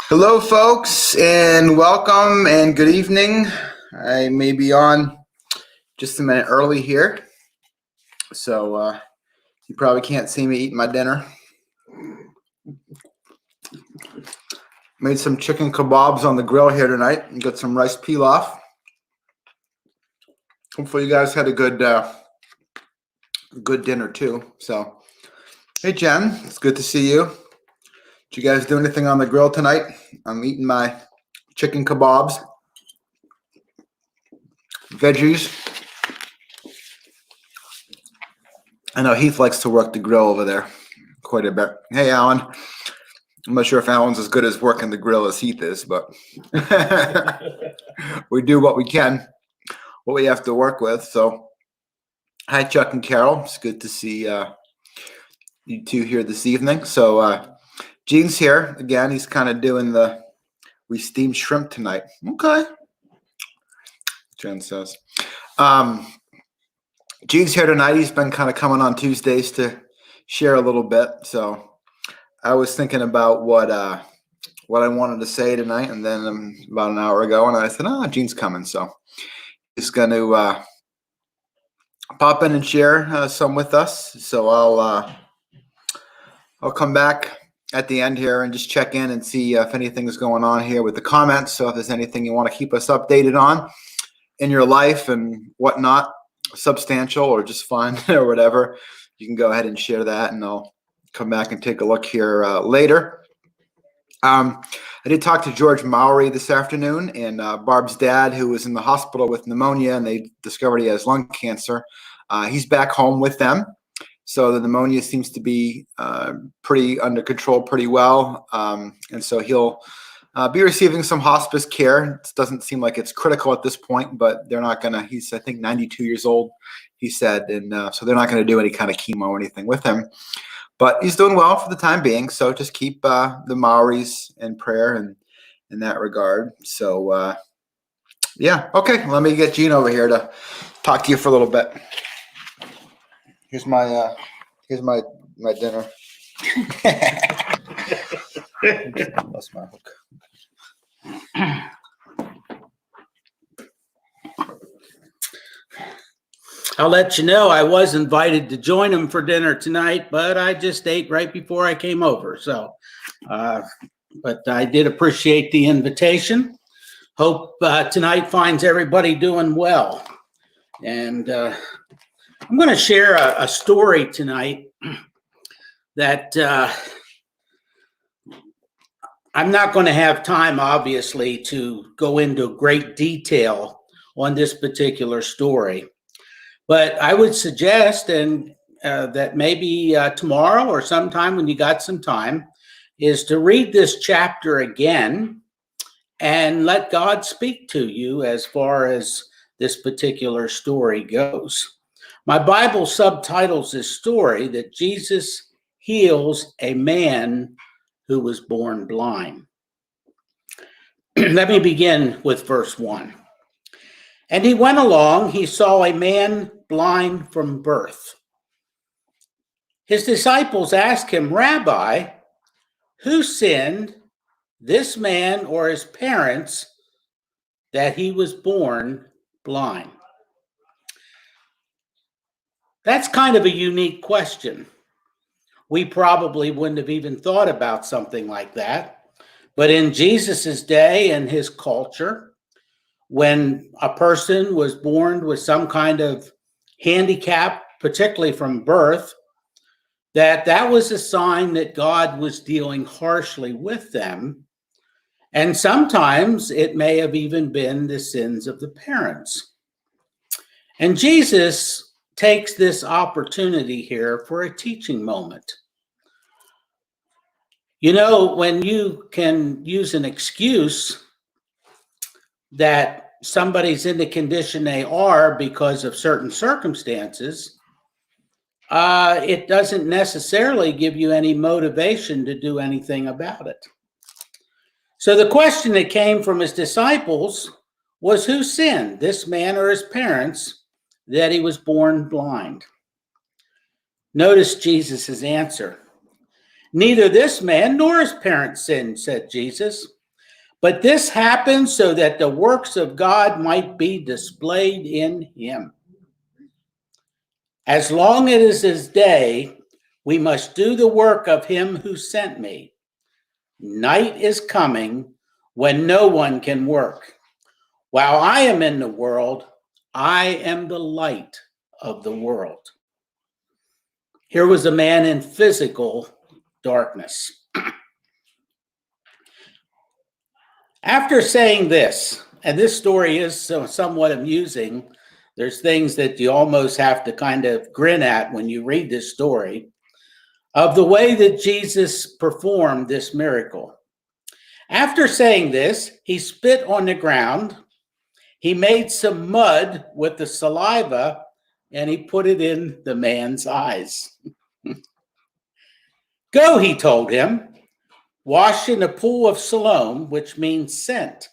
Hello, folks, and welcome and good evening. I may be on just a minute early here, so you probably can't see me eating my dinner. Made some chicken kebabs on the grill here tonight and got some rice pilaf. Hopefully you guys had a good dinner too. So, hey Jen, it's good to see you. Did you guys do anything on the grill tonight? I'm eating my chicken kebabs, veggies. I know Heath likes to work the grill over there quite a bit. Hey, Alan. I'm not sure if Alan's as good as working the grill as Heath is, but we do what we can, what we have to work with. So, hi, Chuck and Carol. It's good to see you two here this evening. So, Gene's here again. He's kind of doing we steamed shrimp tonight. Okay. Jen says. Gene's here tonight. He's been kind of coming on Tuesdays to share a little bit. So I was thinking about what I wanted to say tonight, and then about an hour ago, and I said, Gene's coming. So he's going to pop in and share some with us. So I'll come back at the end here and just check in and see if anything is going on here with the comments. So if there's anything you want to keep us updated on in your life and whatnot, substantial or just fun or whatever, you can go ahead and share that, and I'll come back and take a look here later. I did talk to George Mowry this afternoon, and Barb's dad, who was in the hospital with pneumonia, and they discovered he has lung cancer. He's back home with them. So the pneumonia seems to be pretty under control pretty well. And so he'll be receiving some hospice care. It doesn't seem like it's critical at this point, but they're not going to, he's, I think, 92 years old, he said. And so they're not going to do any kind of chemo or anything with him. But he's doing well for the time being. So just keep the Mowrys in prayer and in that regard. So, yeah. Okay. Let me get Gene over here to talk to you for a little bit. Here's my dinner. Lost my hook. I'll let you know I was invited to join them for dinner tonight, but I just ate right before I came over. So, but I did appreciate the invitation. Hope tonight finds everybody doing well. And I'm going to share a story tonight that I'm not going to have time, obviously, to go into great detail on this particular story. But I would suggest that maybe tomorrow or sometime when you got some time is to read this chapter again and let God speak to you as far as this particular story goes. My Bible subtitles this story that Jesus heals a man who was born blind. Let me begin with verse 1. And he went along, he saw a man blind from birth. His disciples asked him, Rabbi, who sinned, this man or his parents, that he was born blind? That's kind of a unique question. We probably wouldn't have even thought about something like that. But in Jesus's day and his culture, when a person was born with some kind of handicap, particularly from birth, that was a sign that God was dealing harshly with them. And sometimes it may have even been the sins of the parents. And Jesus takes this opportunity here for a teaching moment. You know, when you can use an excuse that somebody's in the condition they are because of certain circumstances, it doesn't necessarily give you any motivation to do anything about it. So the question that came from his disciples was, who sinned, this man or his parents, that he was born blind? Notice Jesus' answer. Neither this man nor his parents sinned, said Jesus. But this happened so that the works of God might be displayed in him. As long as it is day, we must do the work of him who sent me. Night is coming when no one can work. While I am in the world, I am the light of the world. Here was a man in physical darkness. After saying this, and this story is somewhat amusing, there's things that you almost have to kind of grin at when you read this story, of the way that Jesus performed this miracle. After saying this, he spit on the ground, he made some mud with the saliva, and he put it in the man's eyes. Go, he told him, wash in the pool of Siloam, which means sent.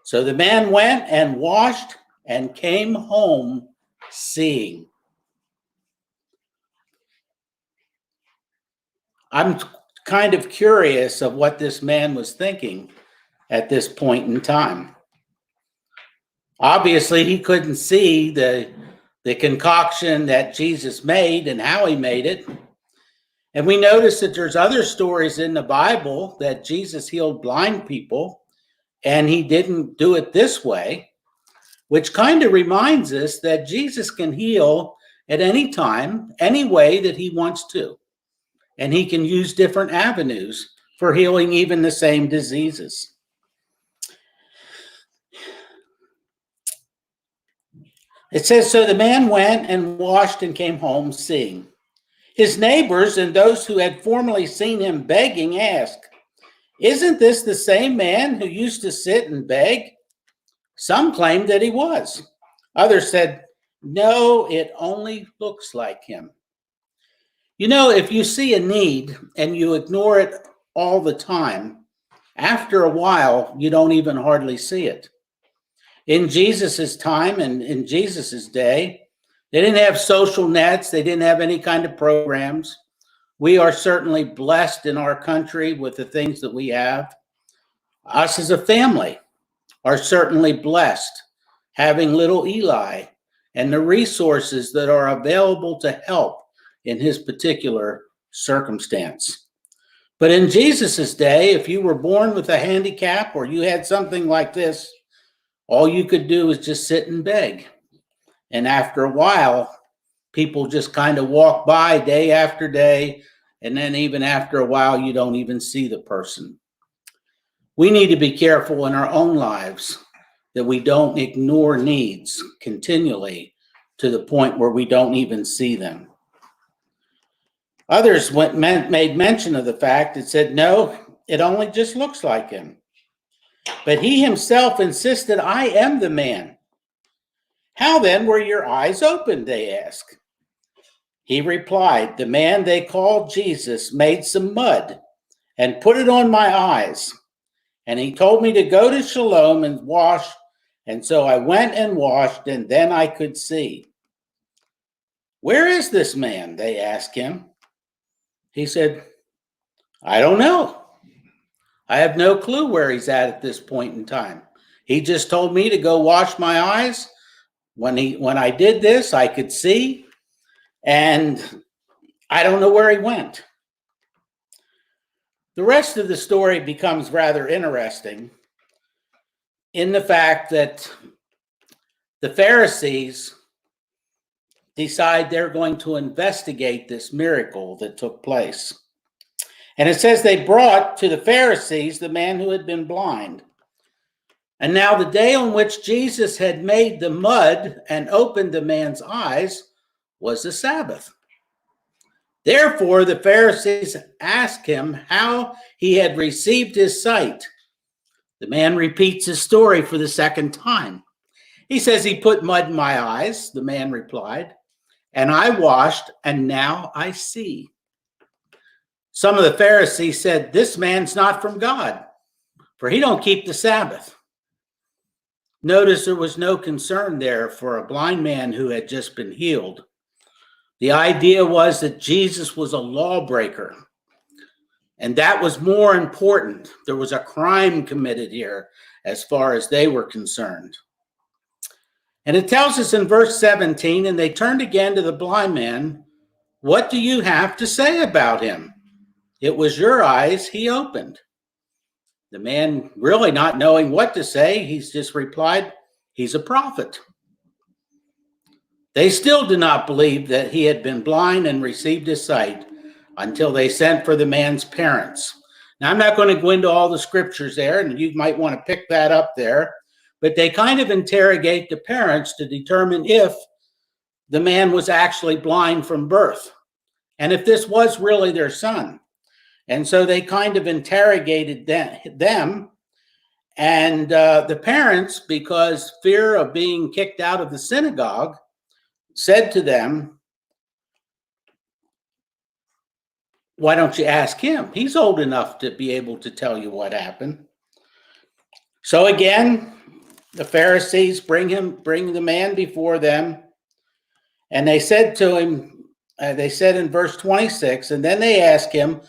So the man went and washed and came home seeing. I'm kind of curious of what this man was thinking at this point in time. Obviously, he couldn't see the concoction that Jesus made and how he made it. And we notice that there's other stories in the Bible that Jesus healed blind people, and he didn't do it this way, which kind of reminds us that Jesus can heal at any time, any way that he wants to. And he can use different avenues for healing even the same diseases. It says, so the man went and washed and came home seeing. His neighbors and those who had formerly seen him begging asked, isn't this the same man who used to sit and beg? Some claimed that he was. Others said, no, it only looks like him. You know, if you see a need and you ignore it all the time, after a while, you don't even hardly see it. In Jesus's time and in Jesus's day, they didn't have social nets. They didn't have any kind of programs. We are certainly blessed in our country with the things that we have. Us as a family are certainly blessed, having little Eli and the resources that are available to help in his particular circumstance. But in Jesus's day, if you were born with a handicap or you had something like this, all you could do is just sit and beg. And after a while, people just kind of walk by day after day. And then even after a while, you don't even see the person. We need to be careful in our own lives that we don't ignore needs continually to the point where we don't even see them. Others made mention of the fact and said, no, it only just looks like him. But he himself insisted, I am the man. How then were your eyes opened, they asked. He replied, the man they called Jesus made some mud and put it on my eyes. And he told me to go to Siloam and wash. And so I went and washed, and then I could see. Where is this man? They asked him. He said, I don't know. I have no clue where he's at this point in time. He just told me to go wash my eyes. When I did this, I could see, and I don't know where he went. The rest of the story becomes rather interesting in the fact that the Pharisees decide they're going to investigate this miracle that took place. And it says they brought to the Pharisees the man who had been blind. And now the day on which Jesus had made the mud and opened the man's eyes was the Sabbath. Therefore, the Pharisees asked him how he had received his sight. The man repeats his story for the second time. He says, he put mud in my eyes, the man replied, and I washed, and now I see. Some of the Pharisees said, this man's not from God, for he don't keep the Sabbath. Notice there was no concern there for a blind man who had just been healed. The idea was that Jesus was a lawbreaker. And that was more important. There was a crime committed here as far as they were concerned. And it tells us in verse 17, and they turned again to the blind man, "What do you have to say about him? It was your eyes he opened." The man, really not knowing what to say, he's just replied, "He's a prophet." They still did not believe that he had been blind and received his sight until they sent for the man's parents. Now, I'm not going to go into all the scriptures there, and you might want to pick that up there, but they kind of interrogate the parents to determine if the man was actually blind from birth and if this was really their son. And so they kind of interrogated them, and the parents, because fear of being kicked out of the synagogue, said to them, "Why don't you ask him? He's old enough to be able to tell you what happened." So again, the Pharisees bring the man before them, and they said to him, they said in verse 26, and then they asked him,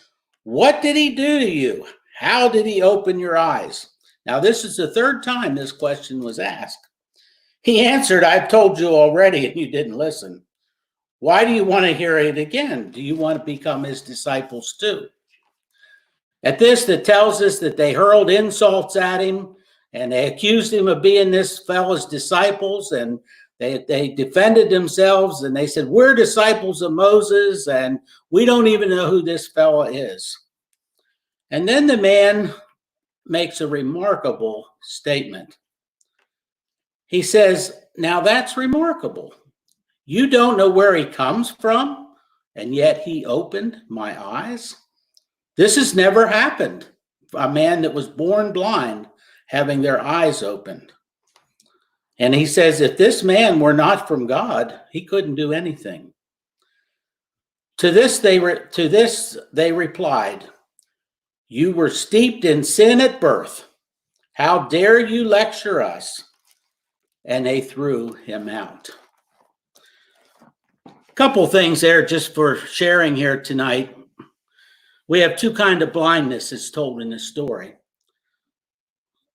"What did he do to you? How did he open your eyes?" Now, this is the third time this question was asked. He answered, "I've told you already, and you didn't listen. Why do you want to hear it again? Do you want to become his disciples too?" At this, it tells us that they hurled insults at him, and they accused him of being this fellow's disciples, and they defended themselves, and they said, "We're disciples of Moses, and we don't even know who this fellow is." And then the man makes a remarkable statement. He says, "Now that's remarkable. You don't know where he comes from, and yet he opened my eyes." This has never happened. A man that was born blind having their eyes opened. And he says, if this man were not from God, he couldn't do anything. To this they replied, "You were steeped in sin at birth. How dare you lecture us?" And they threw him out. A couple things there just for sharing here tonight. We have two kinds of blindness as told in this story.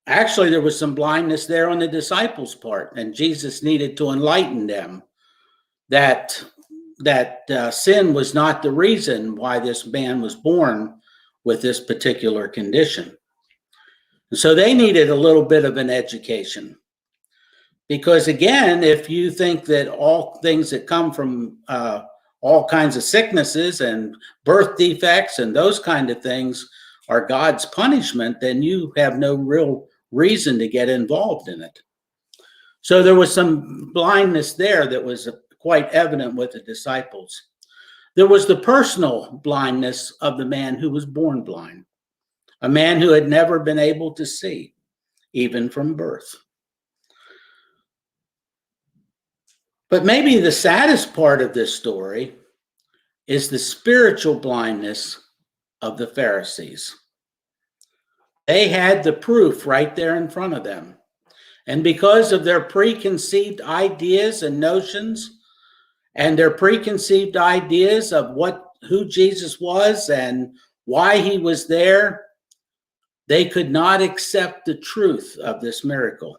Actually, there was some blindness there on the disciples' part, and Jesus needed to enlighten them that sin was not the reason why this man was born with this particular condition. And so they needed a little bit of an education. Because again, if you think that all things that come from all kinds of sicknesses and birth defects and those kind of things are God's punishment, then you have no real reason to get involved in it. So there was some blindness there that was quite evident with the disciples. There was the personal blindness of the man who was born blind, a man who had never been able to see, even from birth. But maybe the saddest part of this story is the spiritual blindness of the Pharisees. They had the proof right there in front of them. And because of their preconceived ideas and notions, and their preconceived ideas of who Jesus was and why he was there, they could not accept the truth of this miracle.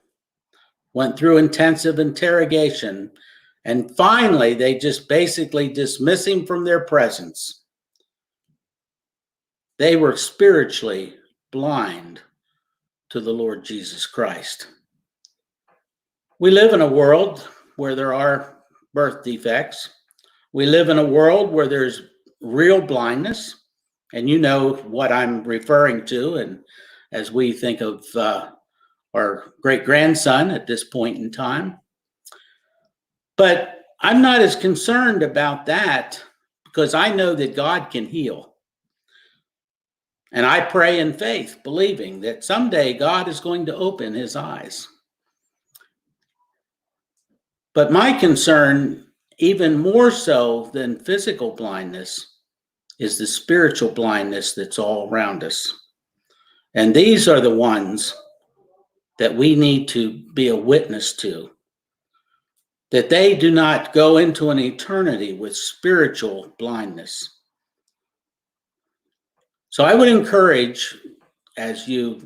Went through intensive interrogation, and finally they just basically dismiss him from their presence. They were spiritually blind to the Lord Jesus Christ. We live in a world where there are birth defects. We live in a world where there's real blindness, and you know what I'm referring to. And as we think of our great-grandson at this point in time. But I'm not as concerned about that because I know that God can heal. And I pray in faith, believing that someday God is going to open his eyes. But my concern, even more so than physical blindness, is the spiritual blindness that's all around us. And these are the ones that we need to be a witness to, that they do not go into an eternity with spiritual blindness. So I would encourage, as you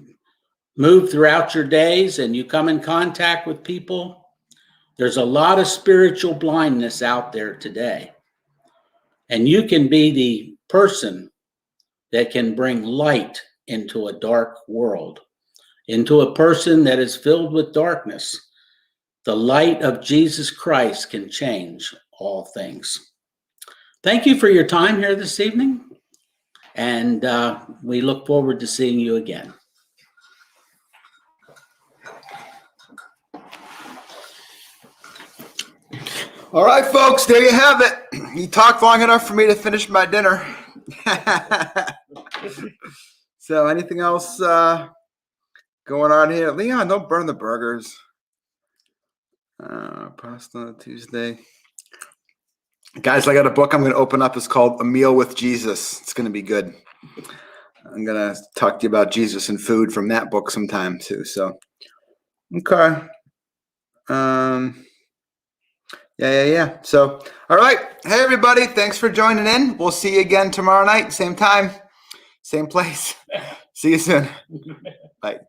move throughout your days and you come in contact with people, there's a lot of spiritual blindness out there today. And you can be the person that can bring light into a dark world, into a person that is filled with darkness. The light of Jesus Christ can change all things. Thank you for your time here this evening, and we look forward to seeing you again. All right, folks, there you have it. You talked long enough for me to finish my dinner. So anything else going on here? Leon, don't burn the burgers. Pasta Tuesday. Guys, I got a book I'm going to open up. It's called A Meal with Jesus. It's going to be good. I'm going to talk to you about Jesus and food from that book sometime too. So, okay. Yeah. So, all right. Hey, everybody. Thanks for joining in. We'll see you again tomorrow night. Same time, same place. See you soon. Bye.